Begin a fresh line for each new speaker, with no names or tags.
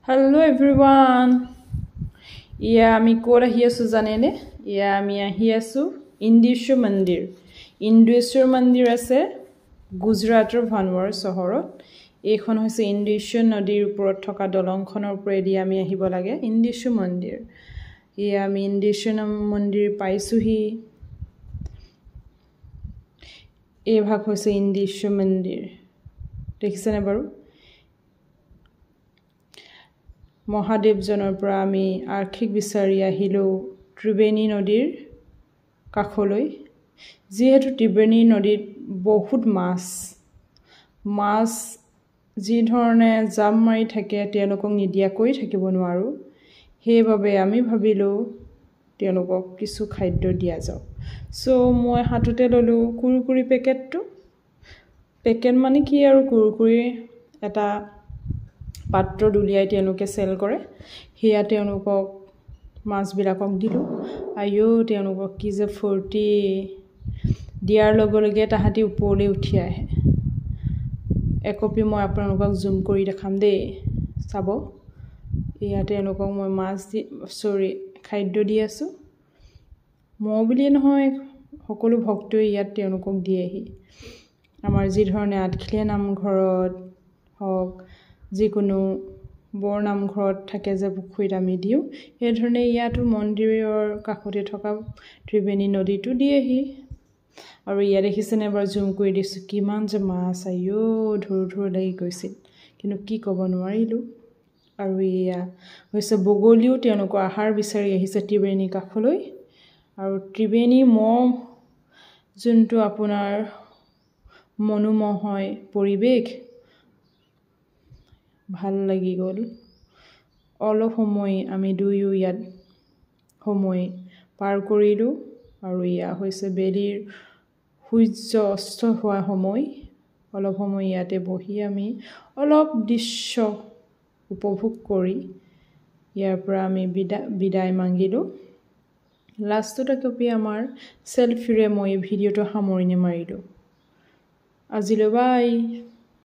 Hello everyone. আমি ক'ত আহি আছো জানেনে? আমি আহি আছো ইন্দেশ্বৰ মন্দিৰ। ইন্দেশ্বৰ মন্দিৰ আছে গুজৰাটৰ ভানৱাৰ চহৰত। এইখন হৈছে ইন্দেশ্বৰ নদীৰ ওপৰত থকা দলংখনৰ ওপৰেদি আমি আহিব লাগে ইন্দেশ্বৰ মন্দিৰ। আমি ইন্দেশ্বৰ মন্দিৰ পাইছোহি। এই ভাগ হৈছে ইন্দেশ্বৰ মন্দিৰ। দেখিছেনে বাৰু? মহাদেৱজনৰ পৰা আমি আৰ্শীক বিচাৰি আহিলোঁ ত্ৰিবেণী নদীৰ কাষলৈ। যিহেতু ত্ৰিবেণী নদীত বহুত মাছ যি ধৰণে জাপ মাৰি থাকে তেওঁলোকক নিদিয়াকৈ থাকিব নোৱাৰোঁ। সেইবাবে আমি ভাবিলোঁ তেওঁলোকক কিছু খাদ্য দিয়া যাওক। মই হাততে ল'লোঁ কুৰকুৰি পেকেট মানে কি আৰু কুৰকুৰি এটা পাত্ৰত উলিয়াই তেওঁলোকে চেল কৰে। সেয়া তেওঁলোকক মাছবিলাকক দিলোঁ। তেওঁলোকক কি যে ফূৰ্তি, দিয়াৰ লগে লগে তাহাঁতি ওপৰলৈ উঠি আহে। একপি মই আপোনালোকক জুম কৰি দেখাম দেই, চাব। তেওঁলোকক মই খাদ্য দি আছোঁ। মই বুলিয়ে নহয়, সকলো ভক্তই ইয়াত তেওঁলোকক দিয়েহি। আমাৰ যি ধৰণে আঠখেলীয়া নামঘৰত হওক, যিকোনো বৰ নামঘৰত থাকে যে পুখুৰীত আমি দিওঁ, সেইধৰণে ইয়াতো মন্দিৰৰ কাষতে থকা ত্ৰিবেণী নদীতো দিয়েহি। আৰু ইয়াত দেখিছেনে এবাৰ জুম কৰি দিছোঁ, কিমান যে মাছ, ধৰো লাগি গৈছিল, কিন্তু কি ক'ব নোৱাৰিলোঁ। আৰু এয়া হৈছে বগলীও তেওঁলোকৰ আহাৰ বিচাৰি আহিছে ত্ৰিবেণী কাষলৈ। আৰু ত্ৰিবেণী যোনটো আপোনাৰ মনোমোহা পৰিৱেশ, ভাল লাগি গ'ল। অলপ সময় আমি দুয়ো ইয়াত সময় পাৰ কৰিলোঁ। আৰু এয়া হৈছে সূৰ্য অস্ত হোৱা সময়। অলপ সময় ইয়াতে বহি আমি অলপ দৃশ্য উপভোগ কৰি ইয়াৰ পৰা আমি বিদায় মাগিলোঁ। লাষ্টত একপি আমাৰ চেলফিৰে মই ভিডিঅ'টো সামৰণি মাৰিলোঁ। আজিলৈ বাই।